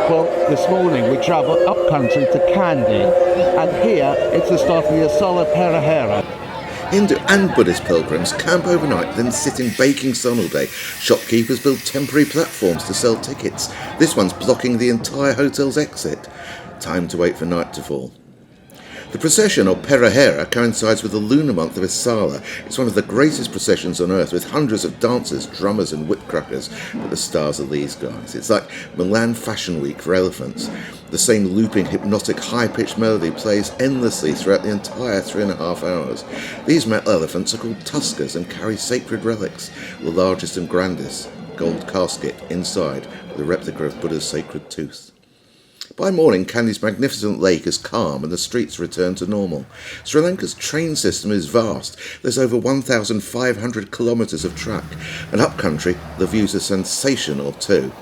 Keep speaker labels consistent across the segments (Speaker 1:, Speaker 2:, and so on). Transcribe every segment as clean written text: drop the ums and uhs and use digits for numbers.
Speaker 1: Well, this morning we travel up country to Kandy, and here it's the start of the Esala Perahera.
Speaker 2: Hindu and Buddhist pilgrims camp overnight, then sit in baking sun all day. Shopkeepers build temporary platforms to sell tickets. This one's blocking the entire hotel's exit. Time to wait for night to fall. The procession, or Perahera, coincides with the lunar month of Esala. It's one of the greatest processions on earth, with hundreds of dancers, drummers and whipcrackers. But the stars are these guys. It's like Milan Fashion Week for elephants. The same looping, hypnotic, high-pitched melody plays endlessly throughout the entire 3.5 hours. These metal elephants are called tuskers and carry sacred relics. The largest and grandest, gold casket inside, with a replica of Buddha's sacred tooth. By morning, Kandy's magnificent lake is calm and the streets return to normal. Sri Lanka's train system is vast. There's over 1,500 kilometres of track, and upcountry, the views are sensational too.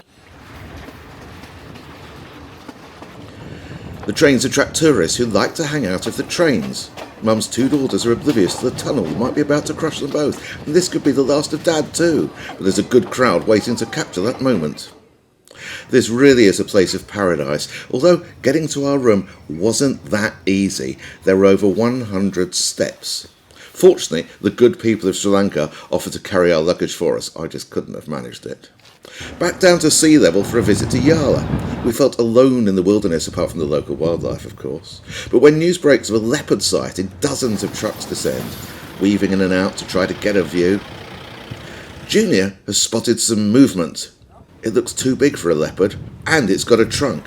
Speaker 2: The trains attract tourists who like to hang out of the trains. Mum's 2 daughters are oblivious to the tunnel that might be about to crush them both, and this could be the last of Dad too, but there's a good crowd waiting to capture that moment. This really is a place of paradise, although getting to our room wasn't that easy. There were over 100 steps. Fortunately, the good people of Sri Lanka offered to carry our luggage for us. I just couldn't have managed it. Back down to sea level for a visit to Yala. We felt alone in the wilderness, apart from the local wildlife, of course. But when news breaks of a leopard sighting, dozens of trucks descend, weaving in and out to try to get a view. Junior has spotted some movement. It looks too big for a leopard, and it's got a trunk.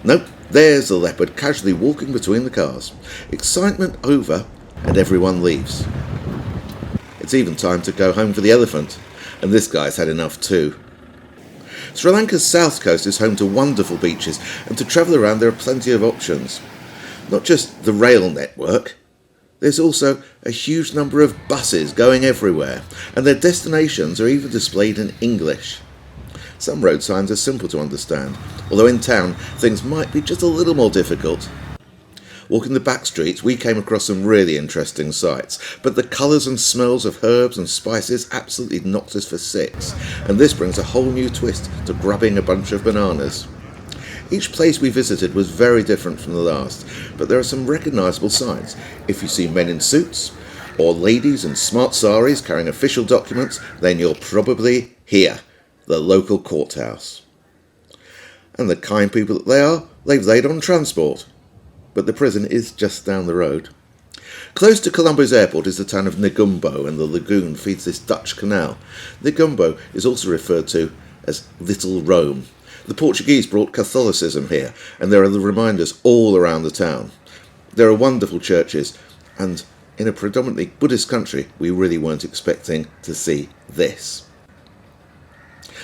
Speaker 2: Nope, there's the leopard casually walking between the cars. Excitement over, and everyone leaves. It's even time to go home for the elephant, and this guy's had enough too. Sri Lanka's south coast is home to wonderful beaches, and to travel around there are plenty of options. Not just the rail network. There's also a huge number of buses going everywhere, and their destinations are even displayed in English. Some road signs are simple to understand, although in town things might be just a little more difficult. Walking the back streets, we came across some really interesting sights, but the colours and smells of herbs and spices absolutely knocked us for 6, and this brings a whole new twist to grabbing a bunch of bananas. Each place we visited was very different from the last, but there are some recognisable signs. If you see men in suits, or ladies in smart saris carrying official documents, then you're probably here. The local courthouse. And the kind people that they are, they've laid on transport. But the prison is just down the road. Close to Colombo's airport is the town of Negumbo, and the lagoon feeds this Dutch canal. Negumbo is also referred to as Little Rome. The Portuguese brought Catholicism here, and there are the reminders all around the town. There are wonderful churches, and in a predominantly Buddhist country, we really weren't expecting to see this.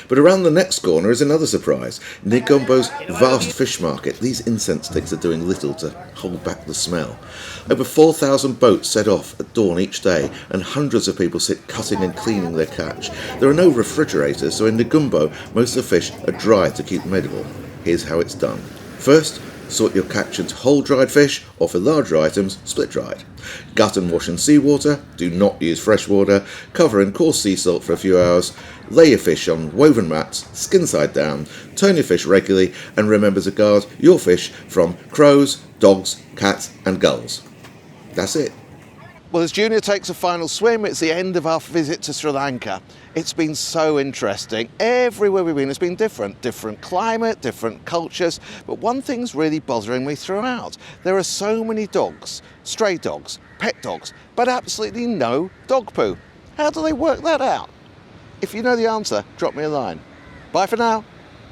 Speaker 2: But around the next corner is another surprise, Negumbo's vast fish market. These incense sticks are doing little to hold back the smell. Over 4,000 boats set off at dawn each day, and hundreds of people sit cutting and cleaning their catch. There are no refrigerators, so in Negumbo, most of the fish are dried to keep them edible. Here's how it's done. First, sort your catch into whole dried fish, or for larger items, split dried. Gut and wash in seawater, do not use fresh water, cover in coarse sea salt for a few hours, lay your fish on woven mats, skin side down, turn your fish regularly, and remember to guard your fish from crows, dogs, cats and gulls. That's it. Well, as Junior takes a final swim, it's the end of our visit to Sri Lanka. It's been so interesting. Everywhere we've been, it's been different. Different climate, different cultures. But one thing's really bothering me throughout. There are so many dogs, stray dogs, pet dogs, but absolutely no dog poo. How do they work that out? If you know the answer, drop me a line. Bye for now.